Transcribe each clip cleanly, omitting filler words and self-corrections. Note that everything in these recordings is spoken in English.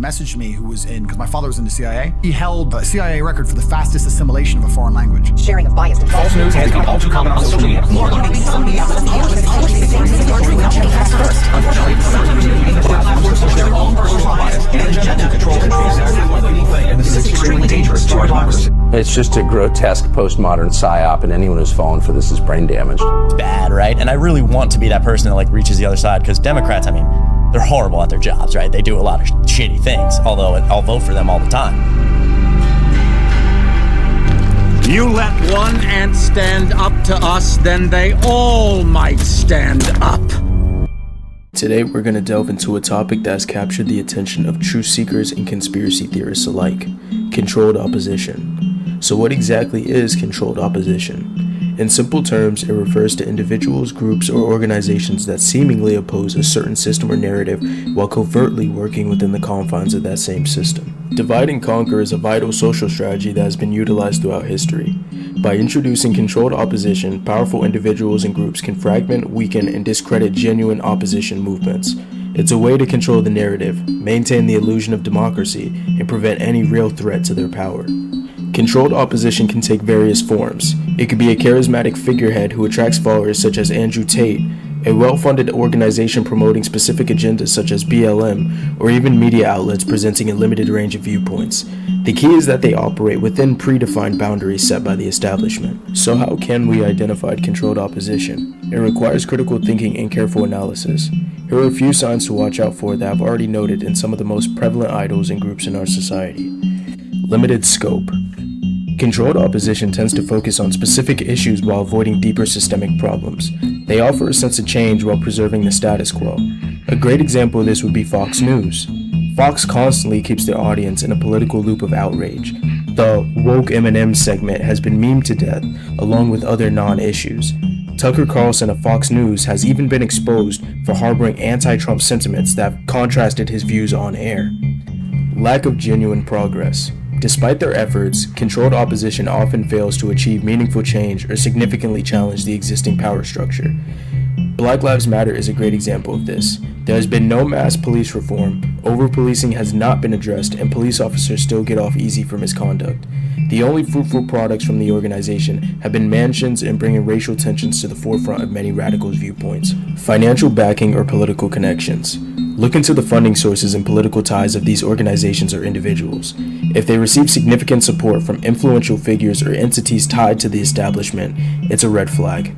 messaged me who was in, because my father was in the CIA. He held the CIA record for the fastest assimilation of a foreign language. Sharing of biased and false news has become all too common on social media. It's just a grotesque postmodern psyop, and anyone who's fallen for this is brain damaged. It's bad, right? And I really want to be that person that reaches the other side, because Democrats, they're horrible at their jobs, right? They do a lot of shitty things, although I'll vote for them all the time. You let one ant stand up to us, then they all might stand up. Today we're going to delve into a topic that has captured the attention of truth seekers and conspiracy theorists alike: controlled opposition. So what exactly is controlled opposition? In simple terms, it refers to individuals, groups, or organizations that seemingly oppose a certain system or narrative while covertly working within the confines of that same system. Divide and conquer is a vital social strategy that has been utilized throughout history. By introducing controlled opposition, powerful individuals and groups can fragment, weaken, and discredit genuine opposition movements. It's a way to control the narrative, maintain the illusion of democracy, and prevent any real threat to their power. Controlled opposition can take various forms. It could be a charismatic figurehead who attracts followers such as Andrew Tate, a well-funded organization promoting specific agendas such as BLM, or even media outlets presenting a limited range of viewpoints. The key is that they operate within predefined boundaries set by the establishment. So how can we identify controlled opposition? It requires critical thinking and careful analysis. Here are a few signs to watch out for that I've already noted in some of the most prevalent idols and groups in our society. Limited scope. Controlled opposition tends to focus on specific issues while avoiding deeper systemic problems. They offer a sense of change while preserving the status quo. A great example of this would be Fox News. Fox constantly keeps their audience in a political loop of outrage. The woke Eminem segment has been memed to death, along with other non-issues. Tucker Carlson of Fox News has even been exposed for harboring anti-Trump sentiments that have contrasted his views on air. Lack of genuine progress. Despite their efforts, controlled opposition often fails to achieve meaningful change or significantly challenge the existing power structure. Black Lives Matter is a great example of this. There has been no mass police reform, over-policing has not been addressed, and police officers still get off easy for misconduct. The only fruitful products from the organization have been mansions and bringing racial tensions to the forefront of many radicals' viewpoints. Financial backing or political connections. Look into the funding sources and political ties of these organizations or individuals. If they receive significant support from influential figures or entities tied to the establishment, it's a red flag.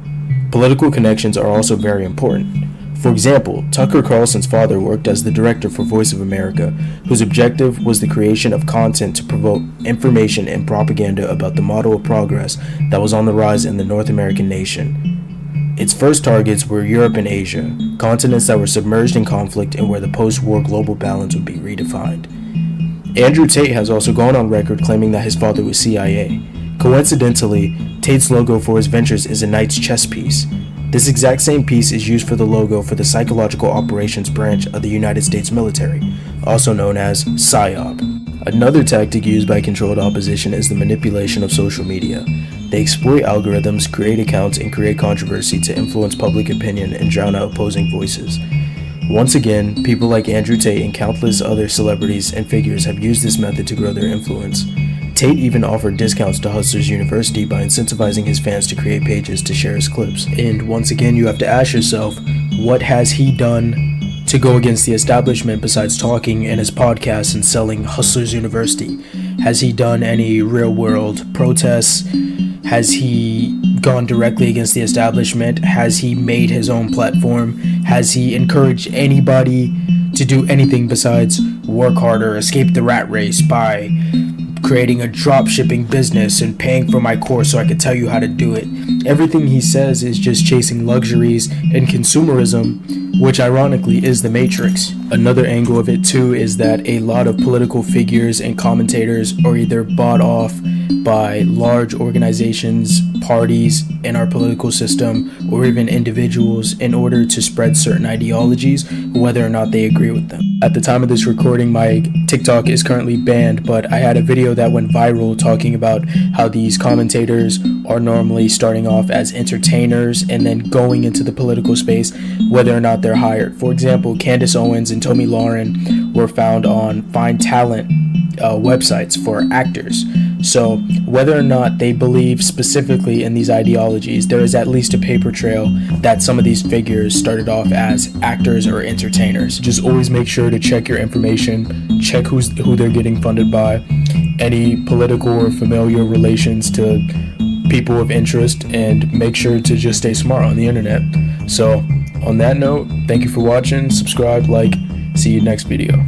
Political connections are also very important. For example, Tucker Carlson's father worked as the director for Voice of America, whose objective was the creation of content to promote information and propaganda about the model of progress that was on the rise in the North American nation. Its first targets were Europe and Asia, continents that were submerged in conflict and where the post-war global balance would be redefined. Andrew Tate has also gone on record claiming that his father was CIA. Coincidentally, Tate's logo for his ventures is a knight's chess piece. This exact same piece is used for the logo for the Psychological Operations Branch of the United States military, also known as PSYOP. Another tactic used by controlled opposition is the manipulation of social media. They exploit algorithms, create accounts, and create controversy to influence public opinion and drown out opposing voices. Once again, people like Andrew Tate and countless other celebrities and figures have used this method to grow their influence. Tate even offered discounts to Hustlers University by incentivizing his fans to create pages to share his clips. And once again, you have to ask yourself, what has he done to go against the establishment besides talking in his podcast and selling Hustlers University? Has he done any real-world protests? Has he gone directly against the establishment? Has he made his own platform? Has he encouraged anybody to do anything besides work harder, escape the rat race by creating a drop shipping business and paying for my course so I could tell you how to do it? Everything he says is just chasing luxuries and consumerism, which ironically is the Matrix. Another angle of it too is that a lot of political figures and commentators are either bought off by large organizations parties in our political system or even individuals in order to spread certain ideologies, whether or not they agree with them. At the time of this recording, my TikTok is currently banned, but I had a video that went viral talking about how these commentators are normally starting off as entertainers and then going into the political space, whether or not they're hired. For example, Candace Owens and Tomi Lahren were found on Find Talent websites for actors. So whether or not they believe specifically in these ideologies, there is at least a paper trail that some of these figures started off as actors or entertainers. Just always make sure to check your information, check who they're getting funded by, any political or familial relations to people of interest, and make sure to just stay smart on the internet. So on that note, thank you for watching, subscribe, like, see you next video.